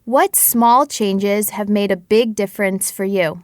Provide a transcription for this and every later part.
What small changes have made a big difference for you?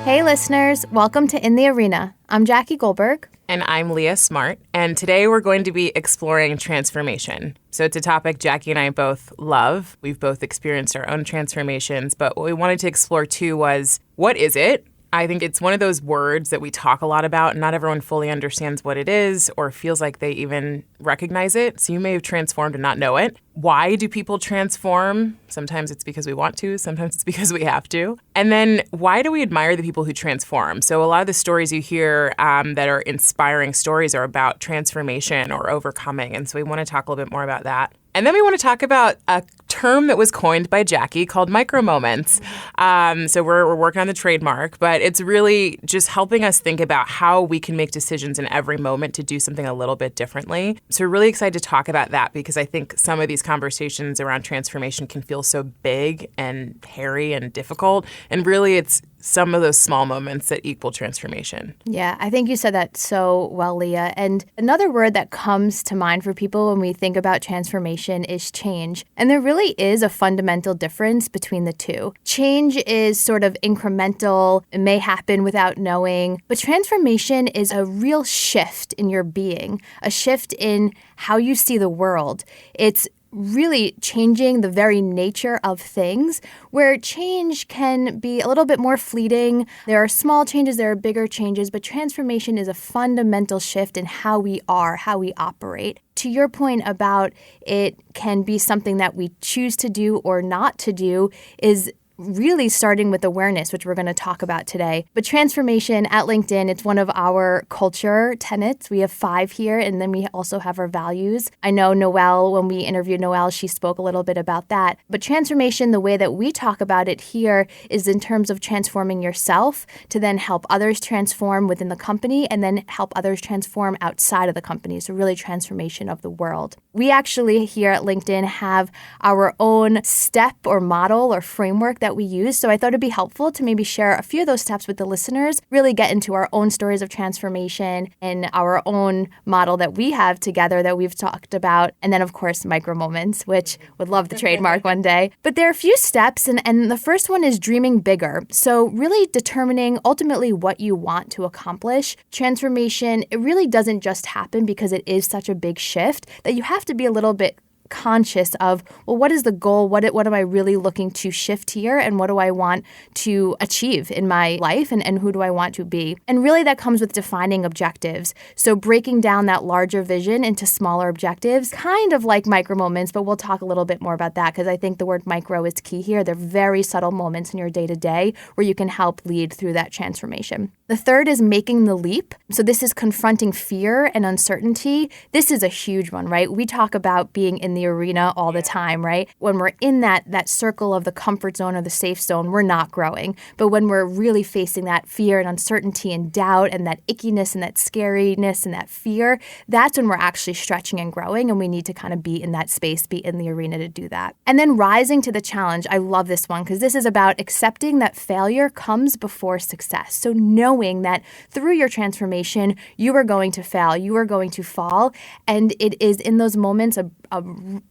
Hey listeners, welcome to In the Arena. I'm Jackie Goldberg. And I'm Leah Smart. And today we're going to be exploring transformation. So it's a topic Jackie and I both love. We've both experienced our own transformations. But what we wanted to explore too was, what is it? I think it's one of those words that we talk a lot about, and not everyone fully understands what it is or feels like they even recognize it. So you may have transformed and not know it. Why do people transform? Sometimes it's because we want to, sometimes it's because we have to. And then why do we admire the people who transform? So a lot of the stories you hear that are inspiring stories are about transformation or overcoming. And so we want to talk a little bit more about that. And then we want to talk about a term that was coined by Jackie called micro moments. So we're working on the trademark, but it's really just helping us think about how we can make decisions in every moment to do something a little bit differently. So we're really excited to talk about that because I think some of these conversations around transformation can feel so big and hairy and difficult. And really it's some of those small moments that equal transformation. Yeah, I think you said that so well, Leah. And another word that comes to mind for people when we think about transformation is change. And there really is a fundamental difference between the two. Change is sort of incremental. It may happen without knowing. But transformation is a real shift in your being, a shift in how you see the world. It's really changing the very nature of things, where change can be a little bit more fleeting. There are small changes, there are bigger changes, but transformation is a fundamental shift in how we are, how we operate. To your point about it can be something that we choose to do or not to do is really starting with awareness, which we're going to talk about today. But transformation at LinkedIn, it's one of our culture tenets. We have 5 here, and then we also have our values. I know Noelle, when we interviewed Noelle, she spoke a little bit about that. But transformation, the way that we talk about it here is in terms of transforming yourself to then help others transform within the company and then help others transform outside of the company. So really transformation of the world. We actually here at LinkedIn have our own step or model or framework that we use. So I thought it'd be helpful to maybe share a few of those steps with the listeners, really get into our own stories of transformation and our own model that we have together that we've talked about. And then, of course, micro moments, which would love the trademark one day. But there are a few steps, and the first one is dreaming bigger. So really determining ultimately what you want to accomplish. Transformation, it really doesn't just happen because it is such a big shift that you have to be a little bit conscious of, well, what is the goal? What am I really looking to shift here? And what do I want to achieve in my life? And who do I want to be? And really that comes with defining objectives. So breaking down that larger vision into smaller objectives, kind of like micro moments, but we'll talk a little bit more about that because I think the word micro is key here. They're very subtle moments in your day-to-day where you can help lead through that transformation. The third is making the leap. So this is confronting fear and uncertainty. This is a huge one, right? We talk about being in the arena all the time, right? When we're in that circle of the comfort zone or the safe zone, we're not growing. But when we're really facing that fear and uncertainty and doubt and that ickiness and that scariness and that fear, that's when we're actually stretching and growing, and we need to kind of be in that space, be in the arena to do that. And then rising to the challenge. I love this one because this is about accepting that failure comes before success. So knowing that through your transformation, you are going to fail, you are going to fall, and it is in those moments of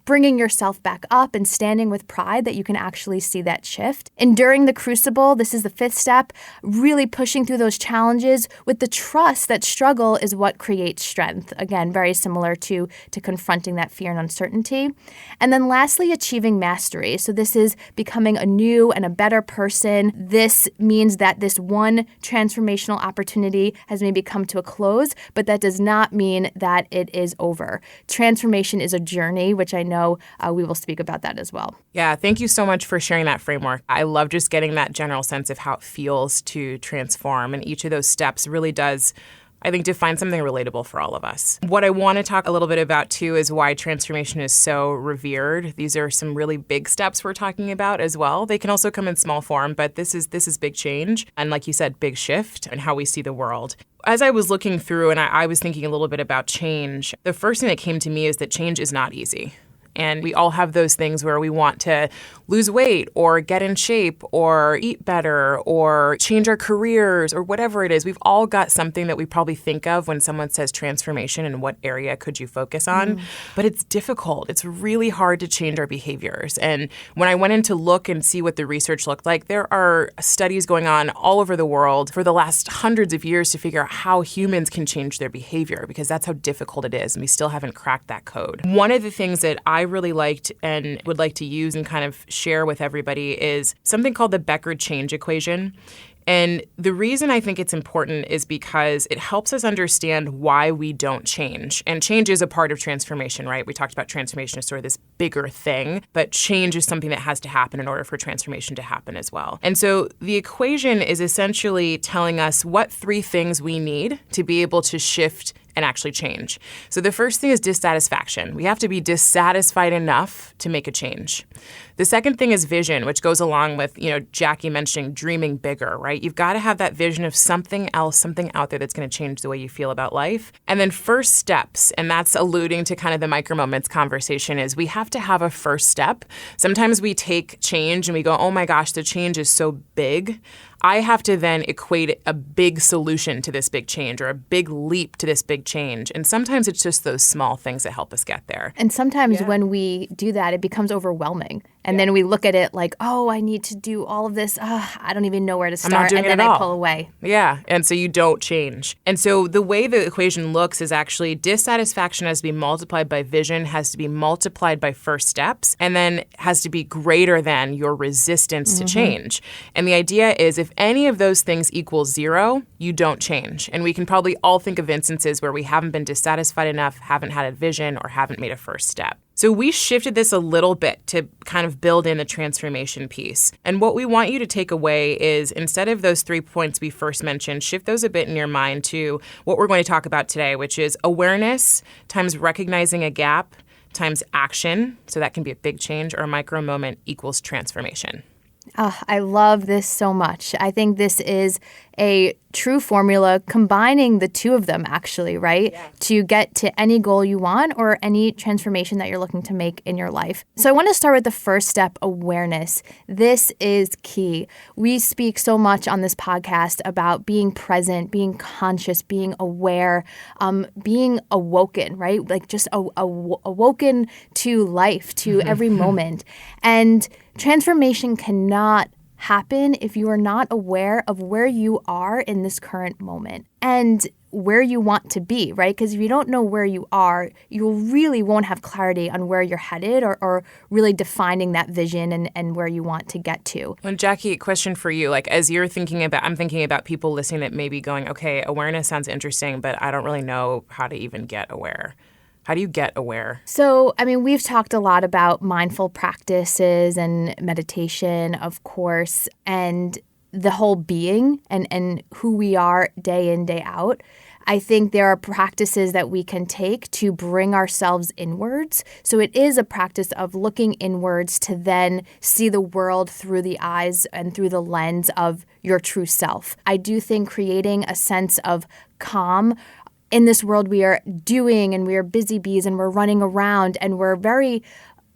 bringing yourself back up and standing with pride that you can actually see that shift. Enduring the crucible, this is the 5th step, really pushing through those challenges with the trust that struggle is what creates strength. Again, very similar to confronting that fear and uncertainty. And then lastly, achieving mastery. So this is becoming a new and a better person. This means that this one transformational opportunity has maybe come to a close, but that does not mean that it is over. Transformation is a journey, which I know we will speak about that as well. Yeah, thank you so much for sharing that framework. I love just getting that general sense of how it feels to transform. And each of those steps really does, I think, define something relatable for all of us. What I want to talk a little bit about, too, is why transformation is so revered. These are some really big steps we're talking about as well. They can also come in small form, but this is big change. And like you said, big shift in how we see the world. As I was looking through and I was thinking a little bit about change, the first thing that came to me is that change is not easy. And we all have those things where we want to lose weight or get in shape or eat better or change our careers or whatever it is. We've all got something that we probably think of when someone says transformation and what area could you focus on. But it's difficult. It's really hard to change our behaviors. And when I went in to look and see what the research looked like, there are studies going on all over the world for the last hundreds of years to figure out how humans can change their behavior, because that's how difficult it is. And we still haven't cracked that code. One of the things that I really liked and would like to use and kind of share with everybody is something called the Becker change equation. And the reason I think it's important is because it helps us understand why we don't change. And change is a part of transformation, right? We talked about transformation as sort of this bigger thing, but change is something that has to happen in order for transformation to happen as well. And so the equation is essentially telling us what 3 things we need to be able to shift and actually change. So the first thing is dissatisfaction. We have to be dissatisfied enough to make a change. The second thing is vision, which goes along with, Jackie mentioning dreaming bigger, right? You've got to have that vision of something else, something out there that's going to change the way you feel about life. And then first steps, and that's alluding to kind of the micro moments conversation, is we have to have a first step. Sometimes we take change and we go, oh my gosh, the change is so big. I have to then equate a big solution to this big change or a big leap to this big change. And sometimes it's just those small things that help us get there. And sometimes when we do that, it becomes overwhelming. And then we look at it like, oh, I need to do all of this. I don't even know where to start. I'm not doing and then I pull away. Yeah. And so you don't change. And so the way the equation looks is actually dissatisfaction has to be multiplied by vision, has to be multiplied by first steps, and then has to be greater than your resistance to change. And the idea is if any of those things equals 0, you don't change. And we can probably all think of instances where we haven't been dissatisfied enough, haven't had a vision, or haven't made a first step. So we shifted this a little bit to kind of build in the transformation piece. And what we want you to take away is instead of those 3 points we first mentioned, shift those a bit in your mind to what we're going to talk about today, which is awareness times recognizing a gap times action. So that can be a big change, or a micro moment equals transformation. I love this so much. I think this is a true formula combining the two of them, actually, right? Yeah. To get to any goal you want or any transformation that you're looking to make in your life. So I want to start with the first step, awareness. This is key. We speak so much on this podcast about being present, being conscious, being aware, being awoken, right? Like just awoken to life, to every moment. And transformation cannot happen if you are not aware of where you are in this current moment and where you want to be, right? Because if you don't know where you are, you really won't have clarity on where you're headed or really defining that vision and where you want to get to. And Jackie, a question for you. Like, as you're thinking about, I'm thinking about people listening that may be going, okay, awareness sounds interesting, but I don't really know how to even get aware. How do you get aware? So, we've talked a lot about mindful practices and meditation, of course, and the whole being and who we are day in, day out. I think there are practices that we can take to bring ourselves inwards. So it is a practice of looking inwards to then see the world through the eyes and through the lens of your true self. I do think creating a sense of calm in this world we are doing, and we are busy bees, and we're running around, and we're very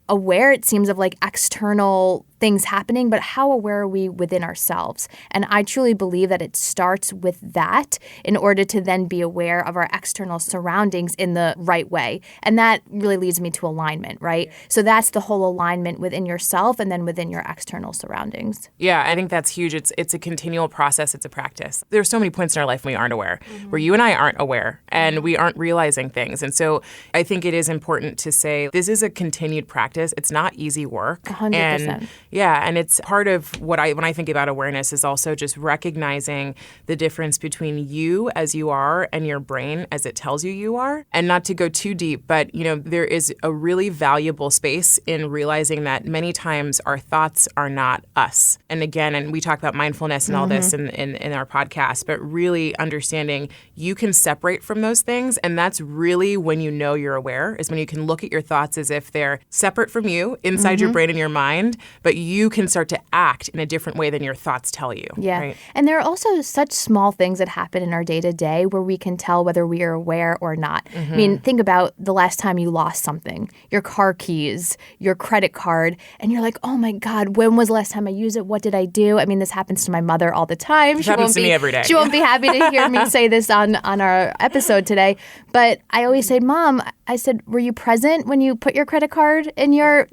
aware, it seems, of like external things happening, but how aware are we within ourselves? And I truly believe that it starts with that in order to then be aware of our external surroundings in the right way. And that really leads me to alignment, right? So that's the whole alignment within yourself and then within your external surroundings. Yeah, I think that's huge. It's a continual process. It's a practice. There's so many points in our life when we aren't aware, where you and I aren't aware and we aren't realizing things. And so I think it is important to say this is a continued practice. It's not easy work. 100%. And it's part of what when I think about awareness is also just recognizing the difference between you as you are and your brain as it tells you you are. And not to go too deep, but there is a really valuable space in realizing that many times our thoughts are not us. And again, and we talk about mindfulness and all this in our podcast, but really understanding you can separate from those things. And that's really when you know you're aware, is when you can look at your thoughts as if they're separate from you inside your brain and your mind, but that you can start to act in a different way than your thoughts tell you. Yeah. Right? And there are also such small things that happen in our day-to-day where we can tell whether we are aware or not. I mean, think about the last time you lost something, your car keys, your credit card, and you're like, oh my God, when was the last time I used it? What did I do? I mean, this happens to my mother all the time. It happens to me every day. She won't be happy to hear me say this on our episode today. But I always say, Mom, I said, were you present when you put your credit card in your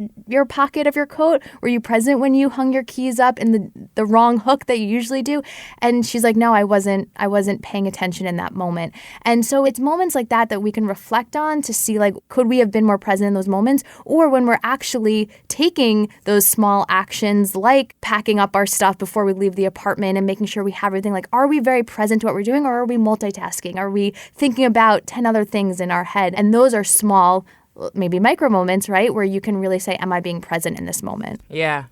pocket of your coat? Were you present when you hung your keys up in the wrong hook that you usually do? And she's like, no, I wasn't paying attention in that moment. And so it's moments like that we can reflect on to see, like, could we have been more present in those moments? Or when we're actually taking those small actions, like packing up our stuff before we leave the apartment and making sure we have everything, like, are we very present to what we're doing, or are we multitasking? Are we thinking about 10 other things in our head? And those are small, maybe micro moments, right, where you can really say, am I being present in this moment? Yeah.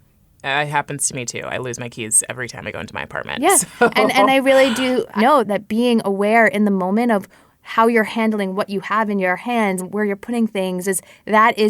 It happens to me too. I lose my keys every time I go into my apartment. Yeah. So. And I really do know that being aware in the moment of how you're handling what you have in your hands, where you're putting things, is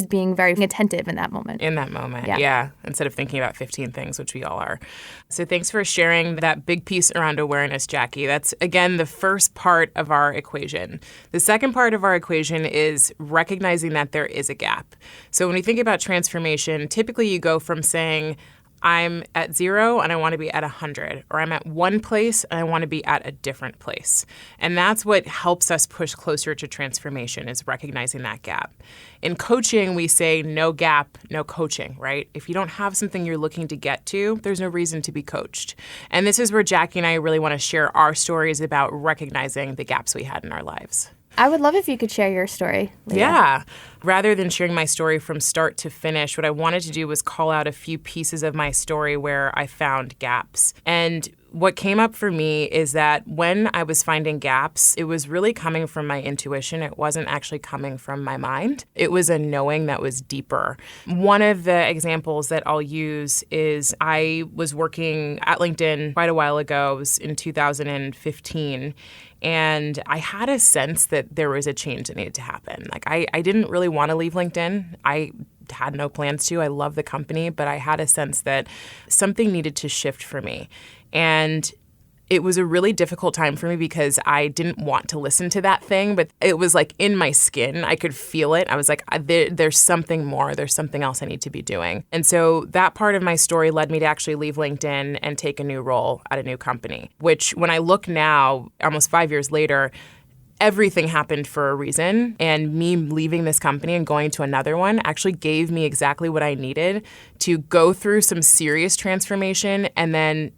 being very attentive in that moment. In that moment, yeah. Instead of thinking about 15 things, which we all are. So thanks for sharing that big piece around awareness, Jackie. That's, again, the first part of our equation. The second part of our equation is recognizing that there is a gap. So when we think about transformation, typically you go from saying, I'm at 0 and I want to be at 100, or I'm at one place and I want to be at a different place. And that's what helps us push closer to transformation, is recognizing that gap. In coaching, we say no gap, no coaching, right? If you don't have something you're looking to get to, there's no reason to be coached. And this is where Jackie and I really want to share our stories about recognizing the gaps we had in our lives. I would love if you could share your story, Leah. Yeah. Rather than sharing my story from start to finish, what I wanted to do was call out a few pieces of my story where I found gaps. And what came up for me is that when I was finding gaps, it was really coming from my intuition. It wasn't actually coming from my mind. It was a knowing that was deeper. One of the examples that I'll use is I was working at LinkedIn quite a while ago. It was in 2015. And I had a sense that there was a change that needed to happen. Like, I didn't really want to leave LinkedIn. I had no plans to. I love the company, but I had a sense that something needed to shift for me. And it was a really difficult time for me because I didn't want to listen to that thing, but it was like in my skin. I could feel it. I was like, there's something more. There's something else I need to be doing. And so that part of my story led me to actually leave LinkedIn and take a new role at a new company, which when I look now, almost 5 years later, everything happened for a reason. And me leaving this company and going to another one actually gave me exactly what I needed to go through some serious transformation and then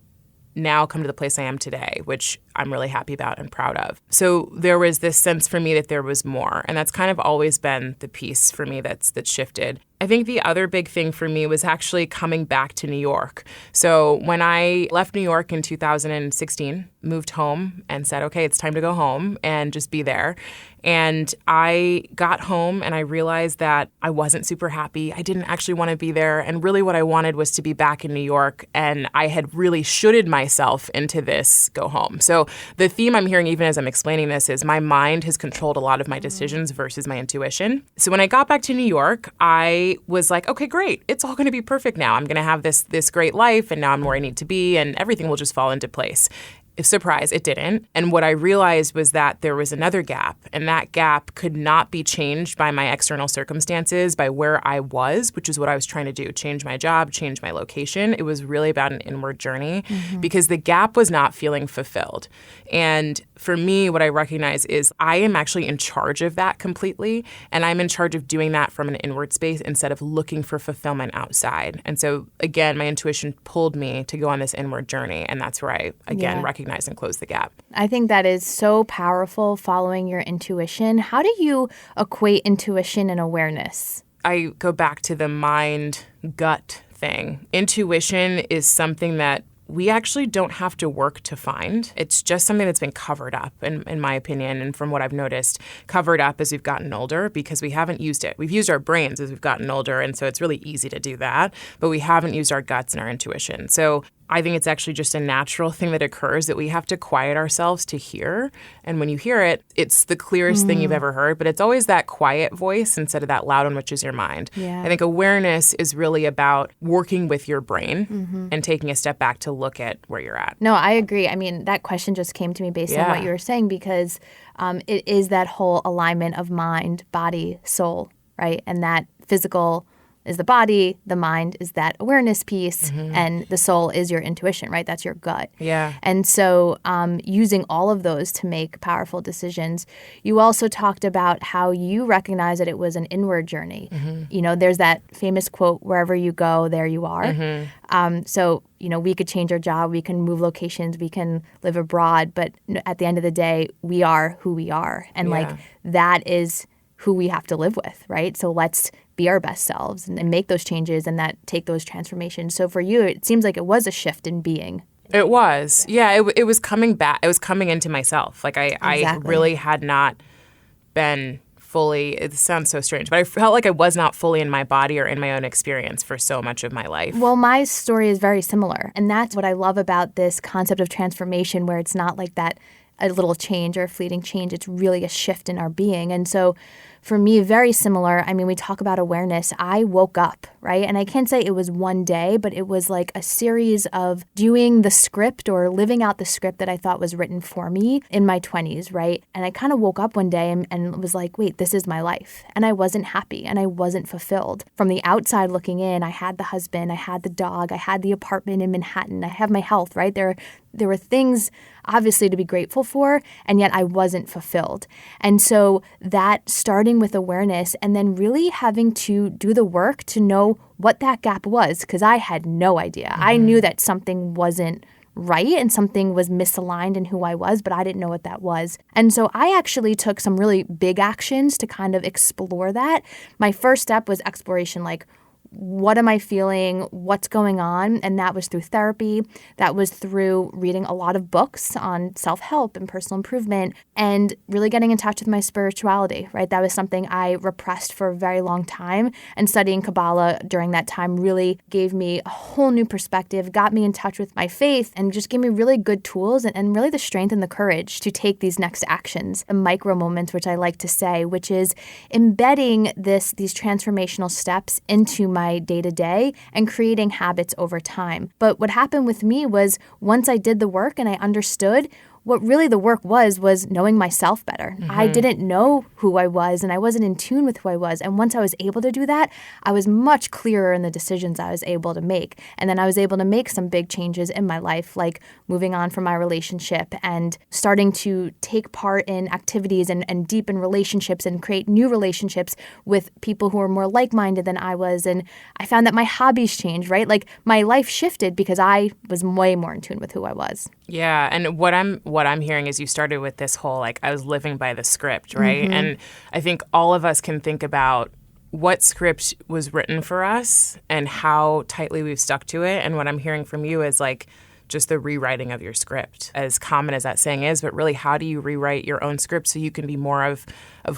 now come to the place I am today, which I'm really happy about and proud of. So there was this sense for me that there was more. And that's kind of always been the piece for me that's shifted. I think the other big thing for me was actually coming back to New York. So when I left New York in 2016, moved home and said, okay, it's time to go home and just be there. And I got home and I realized that I wasn't super happy. I didn't actually want to be there. And really what I wanted was to be back in New York. And I had really shoulded myself into this go home. So the theme I'm hearing even as I'm explaining this is my mind has controlled a lot of my decisions versus my intuition. So when I got back to New York, I was like, okay, great. It's all going to be perfect now. I'm going to have this great life and now I'm where I need to be and everything will just fall into place. Surprise, it didn't. And what I realized was that there was another gap, and that gap could not be changed by my external circumstances, by where I was, which is what I was trying to do, change my job, change my location. It was really about an inward journey because the gap was not feeling fulfilled. And for me, what I recognize is I am actually in charge of that completely, and I'm in charge of doing that from an inward space instead of looking for fulfillment outside. And so, again, my intuition pulled me to go on this inward journey, and that's where I, again, recognize and close the gap. I think that is so powerful, following your intuition. How do you equate intuition and awareness? I go back to the mind-gut thing. Intuition is something that we actually don't have to work to find. It's just something that's been covered up, in my opinion, and from what I've noticed, covered up as we've gotten older because we haven't used it. We've used our brains as we've gotten older, and so it's really easy to do that, but we haven't used our guts and our intuition. So I think it's actually just a natural thing that occurs that we have to quiet ourselves to hear. And when you hear it, it's the clearest thing you've ever heard, but it's always that quiet voice instead of that loud one, which is your mind. Yeah. I think awareness is really about working with your brain and taking a step back to look at where you're at. No, I agree. I mean, that question just came to me based on what you were saying because it is that whole alignment of mind, body, soul, right? And that physical is the body, the mind is that awareness piece, and the soul is your intuition, right? That's your gut. Yeah. And so using all of those to make powerful decisions. You also talked about how you recognize that it was an inward journey. You know, there's that famous quote, wherever you go, there you are. So, you know, we could change our job, we can move locations, we can live abroad, but at the end of the day, we are who we are. And like that is who we have to live with, right? So let's be our best selves and make those changes and that take those transformations. So for you, it seems like it was a shift in being. It was. Yeah, it was coming back. It was coming into myself. Like I really had not been fully, it sounds so strange, but I felt like I was not fully in my body or in my own experience for so much of my life. Well, my story is very similar. And that's what I love about this concept of transformation, where it's not like that a little change or a fleeting change. It's really a shift in our being. And so for me, very similar. I mean, we talk about awareness. I woke up, right? And I can't say it was one day, but it was like a series of doing the script or living out the script that I thought was written for me in my 20s, right? And I kind of woke up one day and was like, wait, this is my life. And I wasn't happy and I wasn't fulfilled. From the outside looking in, I had the husband, I had the dog, I had the apartment in Manhattan, I have my health, right? There were things obviously to be grateful for, and yet I wasn't fulfilled. And so that starting with awareness and then really having to do the work to know what that gap was, because I had no idea. I knew that something wasn't right and something was misaligned in who I was, but I didn't know what that was. And so I actually took some really big actions to kind of explore that. My first step was exploration, like, what am I feeling? What's going on? And that was through therapy. That was through reading a lot of books on self-help and personal improvement and really getting in touch with my spirituality, right? That was something I repressed for a very long time. And studying Kabbalah during that time really gave me a whole new perspective, got me in touch with my faith, and just gave me really good tools and really the strength and the courage to take these next actions, the micro moments, which I like to say, which is embedding these transformational steps into my day-to-day and creating habits over time. But what happened with me was once I did the work and I understood what really the work was knowing myself better. I didn't know who I was and I wasn't in tune with who I was. And once I was able to do that, I was much clearer in the decisions I was able to make. And then I was able to make some big changes in my life, like moving on from my relationship and starting to take part in activities and deepen relationships and create new relationships with people who are more like-minded than I was. And I found that my hobbies changed, right? Like my life shifted because I was way more in tune with who I was. Yeah, and what I'm hearing is you started with this whole, like, I was living by the script, right? And I think all of us can think about what script was written for us and how tightly we've stuck to it. And what I'm hearing from you is, like, just the rewriting of your script, as common as that saying is, but really, how do you rewrite your own script so you can be more of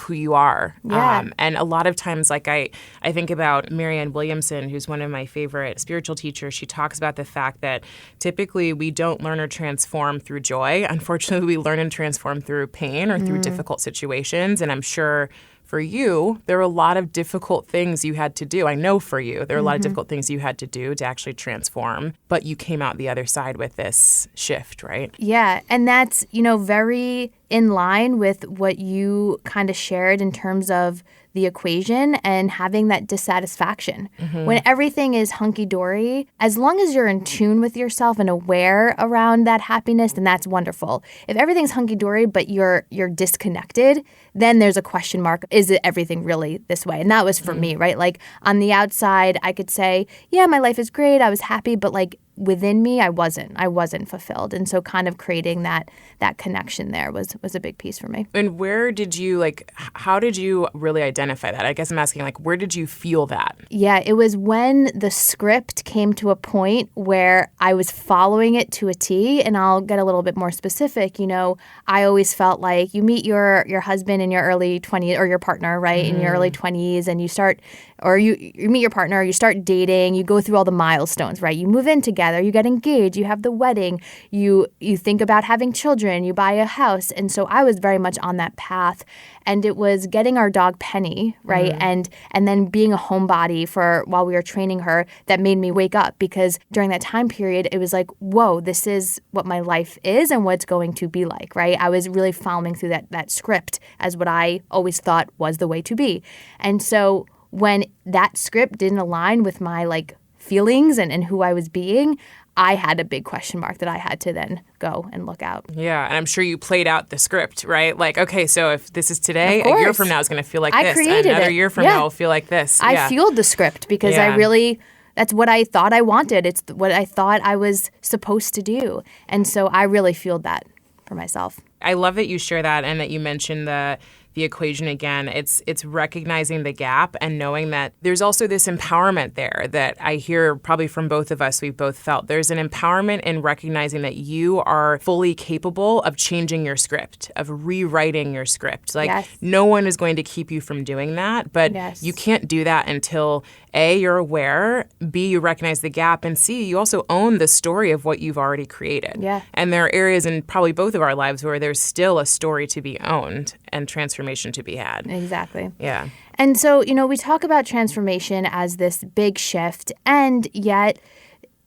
who you are? Yeah. And a lot of times, like I think about Marianne Williamson, who's one of my favorite spiritual teachers. She talks about the fact that typically we don't learn or transform through joy. Unfortunately, we learn and transform through pain or through difficult situations. And I'm sure for you, there were a lot of difficult things you had to do. I know for you, there were a lot of difficult things you had to do to actually transform, but you came out the other side with this shift, right? Yeah, and that's, very in line with what you kind of shared in terms of the equation and having that dissatisfaction. When everything is hunky-dory, as long as you're in tune with yourself and aware around that happiness, then that's wonderful. If everything's hunky-dory but you're disconnected, then there's a question mark. Is it everything really this way? And that was for me, right? Like on the outside, I could say, yeah, my life is great. I was happy, but like within me, I wasn't fulfilled. And so kind of creating that connection there was a big piece for me. And where did you, how did you really identify that? I guess I'm asking, where did you feel that? Yeah, it was when the script came to a point where I was following it to a T, and I'll get a little bit more specific. I always felt like you meet your husband in your early 20s, or your partner, right, in your early 20s, and you start or you meet your partner, you start dating, you go through all the milestones, right? You move in together, you get engaged, you have the wedding, you think about having children, you buy a house. And so I was very much on that path. And it was getting our dog Penny, right? And then being a homebody for while we were training her that made me wake up, because during that time period, it was like, whoa, this is what my life is and what it's going to be like, right? I was really following through that script as what I always thought was the way to be. And so when that script didn't align with my like feelings and who I was being, I had a big question mark that I had to then go and look out. Yeah, and I'm sure you played out the script, right? Like, okay, so if this is today, a year from now is going to feel like this. Another year from now will feel like this. I fueled the script because that's what I thought I wanted. It's what I thought I was supposed to do. And so I really fueled that for myself. I love that you share that and that you mentioned the equation again. It's recognizing the gap and knowing that there's also this empowerment there that I hear probably from both of us, we've both felt. There's an empowerment in recognizing that you are fully capable of changing your script, of rewriting your script. Like no one is going to keep you from doing that, but you can't do that until A, you're aware, B, you recognize the gap, and C, you also own the story of what you've already created. Yeah. And there are areas in probably both of our lives where there's still a story to be owned and transformation to be had. Exactly. Yeah. And so, we talk about transformation as this big shift, and yet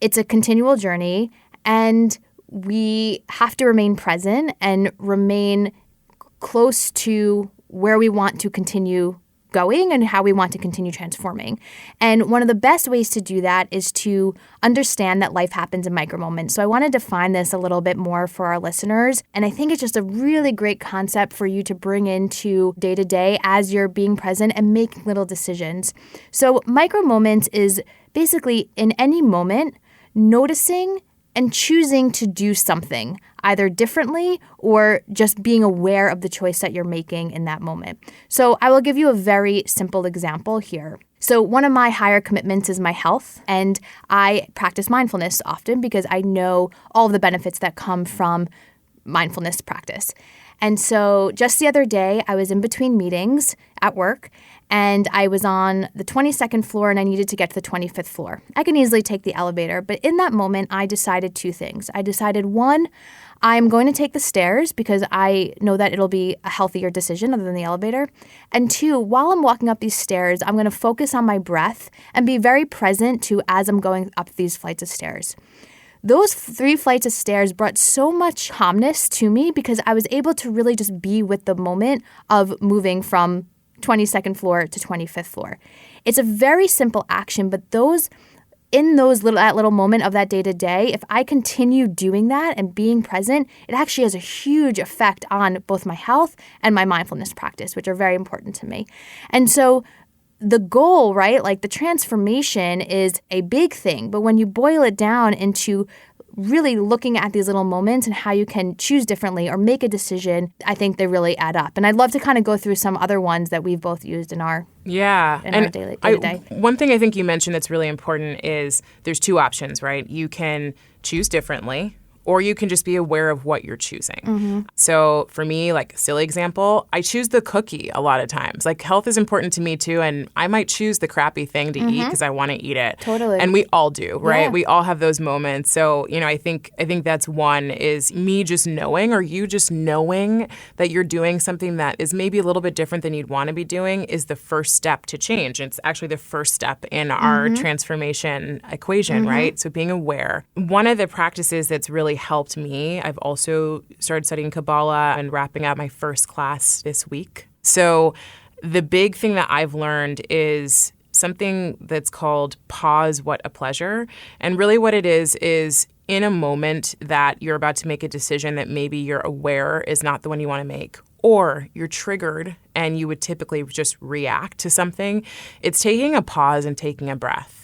it's a continual journey, and we have to remain present and remain close to where we want to continue going and how we want to continue transforming. And one of the best ways to do that is to understand that life happens in micro moments. So I want to define this a little bit more for our listeners. And I think it's just a really great concept for you to bring into day to day as you're being present and making little decisions. So micro moments is basically in any moment noticing and choosing to do something, either differently or just being aware of the choice that you're making in that moment. So I will give you a very simple example here. So one of my higher commitments is my health, and I practice mindfulness often because I know all of the benefits that come from mindfulness practice. And so just the other day, I was in between meetings at work, and I was on the 22nd floor and I needed to get to the 25th floor. I can easily take the elevator, but in that moment, I decided two things. I decided, one, I'm going to take the stairs because I know that it'll be a healthier decision other than the elevator. And two, while I'm walking up these stairs, I'm going to focus on my breath and be very present to as I'm going up these flights of stairs. Those 3 flights of stairs brought so much calmness to me because I was able to really just be with the moment of moving from 22nd floor to 25th floor. It's a very simple action, but that little moment of that day to day, if I continue doing that and being present, it actually has a huge effect on both my health and my mindfulness practice, which are very important to me. And so the goal, right, like the transformation is a big thing, but when you boil it down into really looking at these little moments and how you can choose differently or make a decision, I think they really add up. And I'd love to kind of go through some other ones that we've both used in our our daily day-to-day. One thing I think you mentioned that's really important is there's 2 options, right? You can choose differently, or you can just be aware of what you're choosing. Mm-hmm. So for me, like silly example, I choose the cookie a lot of times. Like health is important to me too, and I might choose the crappy thing to eat because I want to eat it. Totally. And we all do, right? Yeah. We all have those moments. So, I think that's one is me just knowing or you just knowing that you're doing something that is maybe a little bit different than you'd want to be doing is the first step to change. It's actually the first step in our transformation equation, right? So being aware. One of the practices that's really helped me, I've also started studying Kabbalah and wrapping up my first class this week. So the big thing that I've learned is something that's called pause, what a pleasure. And really what it is in a moment that you're about to make a decision that maybe you're aware is not the one you want to make, or you're triggered and you would typically just react to something, it's taking a pause and taking a breath.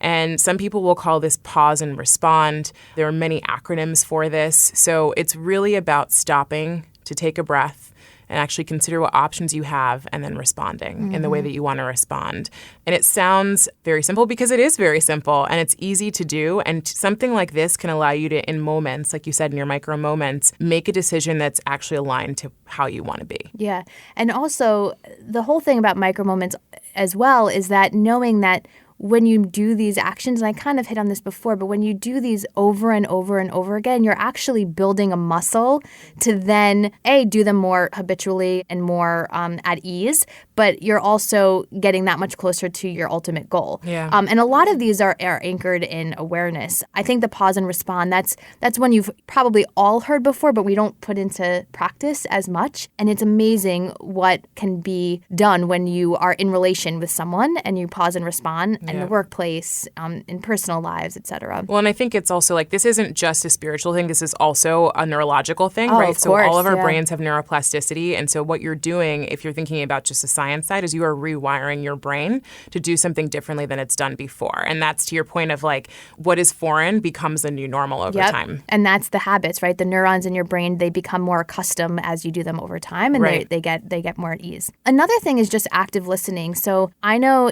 And some people will call this pause and respond. There are many acronyms for this. So it's really about stopping to take a breath and actually consider what options you have and then responding in the way that you want to respond. And it sounds very simple because it is very simple and it's easy to do. And something like this can allow you to, in moments, like you said, in your micro moments, make a decision that's actually aligned to how you want to be. Yeah. And also the whole thing about micro moments, as well is that knowing that when you do these actions, and I kind of hit on this before, but when you do these over and over and over again, you're actually building a muscle to then, A, do them more habitually and more at ease, but you're also getting that much closer to your ultimate goal. Yeah. And a lot of these are anchored in awareness. I think the pause and respond, that's one you've probably all heard before, but we don't put into practice as much. And it's amazing what can be done when you are in relation with someone and you pause and respond in the workplace, in personal lives, et cetera. Well, and I think it's also like this isn't just a spiritual thing. This is also a neurological thing, right? Of course, so all of our brains have neuroplasticity. And so what you're doing, if you're thinking about just the science side, is you are rewiring your brain to do something differently than it's done before. And that's to your point of like what is foreign becomes the new normal over time. And that's the habits, right? The neurons in your brain, they become more accustomed as you do them over time, and they get more at ease. Another thing is just active listening. So I know,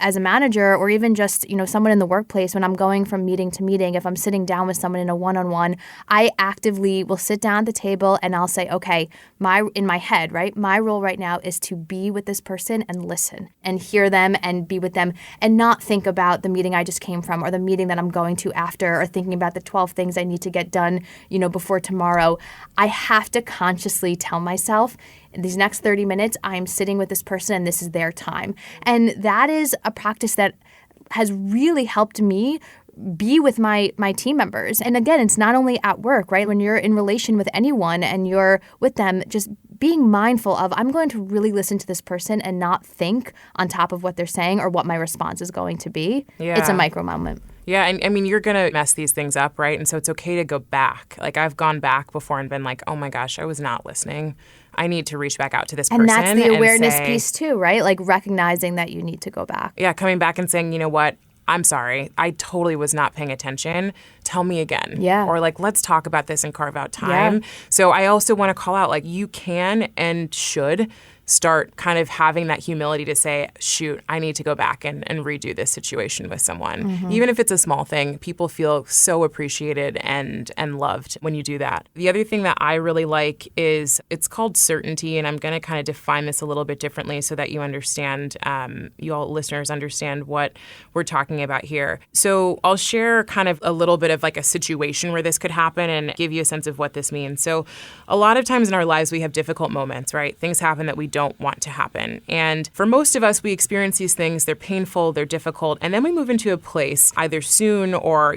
as a manager or even just, someone in the workplace, when I'm going from meeting to meeting, if I'm sitting down with someone in a one-on-one, I actively will sit down at the table and I'll say, okay, in my head, right? My role right now is to be with this person and listen and hear them and be with them and not think about the meeting I just came from or the meeting that I'm going to after or thinking about the 12 things I need to get done, before tomorrow. I have to consciously tell myself, in these next 30 minutes, I'm sitting with this person and this is their time. And that is a practice that has really helped me be with my team members. And again, it's not only at work, right? When you're in relation with anyone and you're with them, just being mindful of, I'm going to really listen to this person and not think on top of what they're saying or what my response is going to be. Yeah. It's a micro moment. Yeah, and I mean, you're going to mess these things up, right? And so it's okay to go back. Like I've gone back before and been like, oh my gosh, I was not listening. I need to reach back out to this person. And that's the awareness piece too, right? Like recognizing that you need to go back. Yeah, coming back and saying, you know what? I'm sorry. I totally was not paying attention. Tell me again. Yeah. Or like, let's talk about this and carve out time. Yeah. So I also want to call out, like, you can and should start kind of having that humility to say, shoot, I need to go back and redo this situation with someone. Mm-hmm. Even if it's a small thing, people feel so appreciated and loved when you do that. The other thing that I really like is it's called certainty, and I'm going to kind of define this a little bit differently so that you understand, you all listeners understand what we're talking about here. So I'll share kind of a little bit of like a situation where this could happen and give you a sense of what this means. So a lot of times in our lives, we have difficult moments, right? Things happen that we don't want to happen. And for most of us, we experience these things. They're painful, they're difficult. And then we move into a place either soon or,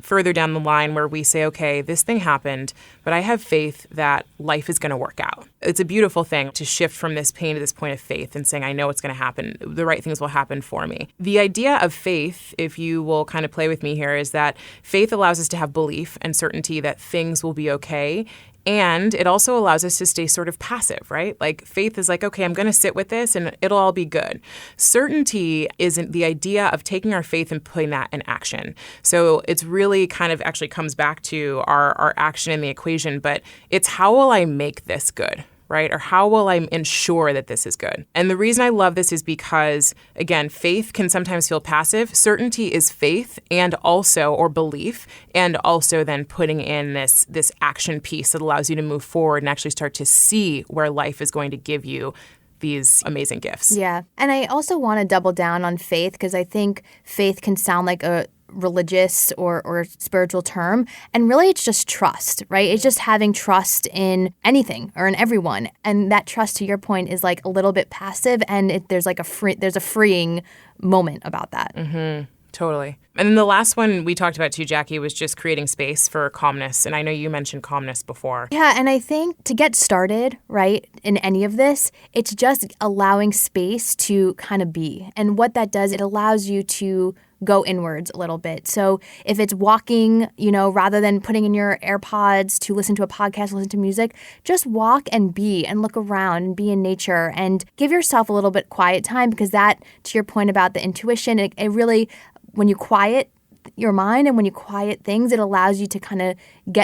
further down the line where we say, okay, this thing happened, but I have faith that life is going to work out. It's a beautiful thing to shift from this pain to this point of faith and saying, I know it's going to happen. The right things will happen for me. The idea of faith, if you will kind of play with me here, is that faith allows us to have belief and certainty that things will be okay. And it also allows us to stay sort of passive, right? Like faith is like, okay, I'm going to sit with this and it'll all be good. Certainty isn't the idea of taking our faith and putting that in action. So it's really kind of actually comes back to our action in the equation, but it's how will I make this good? Right? Or how will I ensure that this is good? And the reason I love this is because, again, faith can sometimes feel passive. Certainty is faith and also, or belief, and also then putting in this action piece that allows you to move forward and actually start to see where life is going to give you these amazing gifts. Yeah. And I also want to double down on faith because I think faith can sound like a religious or spiritual term. And really it's just trust, right? It's just having trust in anything or in everyone. And that trust, to your point, is like a little bit passive and there's like there's a freeing moment about that. Mm-hmm. Totally. And then the last one we talked about too, Jackie, was just creating space for calmness. And I know you mentioned calmness before. Yeah, and I think to get started, right, in any of this, it's just allowing space to kind of be. And what that does, it allows you to go inwards a little bit. So if it's walking, rather than putting in your AirPods to listen to a podcast, listen to music, just walk and be and look around and be in nature and give yourself a little bit quiet time because that, to your point about the intuition, it really, when you quiet, your mind and when you quiet things, it allows you to kind of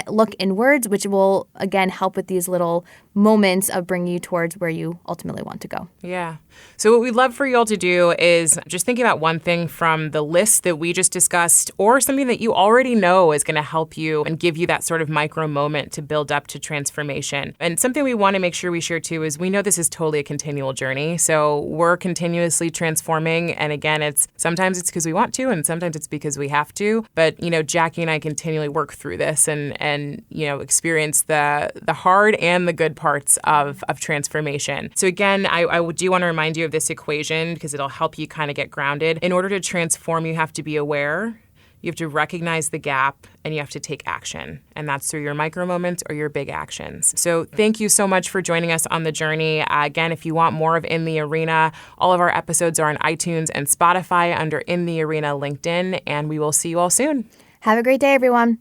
look inwards, which will, again, help with these little moments of bringing you towards where you ultimately want to go. Yeah. So what we'd love for you all to do is just think about one thing from the list that we just discussed, or something that you already know is going to help you and give you that sort of micro moment to build up to transformation. And something we want to make sure we share too is we know this is totally a continual journey. So we're continuously transforming. And again, sometimes it's because we want to, and sometimes it's because we have to. But, Jackie and I continually work through this and experience the hard and the good parts of transformation. So again, I do want to remind you of this equation because it'll help you kind of get grounded. In order to transform, you have to be aware, you have to recognize the gap, and you have to take action. And that's through your micro moments or your big actions. So thank you so much for joining us on the journey. Again, if you want more of In the Arena, all of our episodes are on iTunes and Spotify under In the Arena LinkedIn, and we will see you all soon. Have a great day, everyone.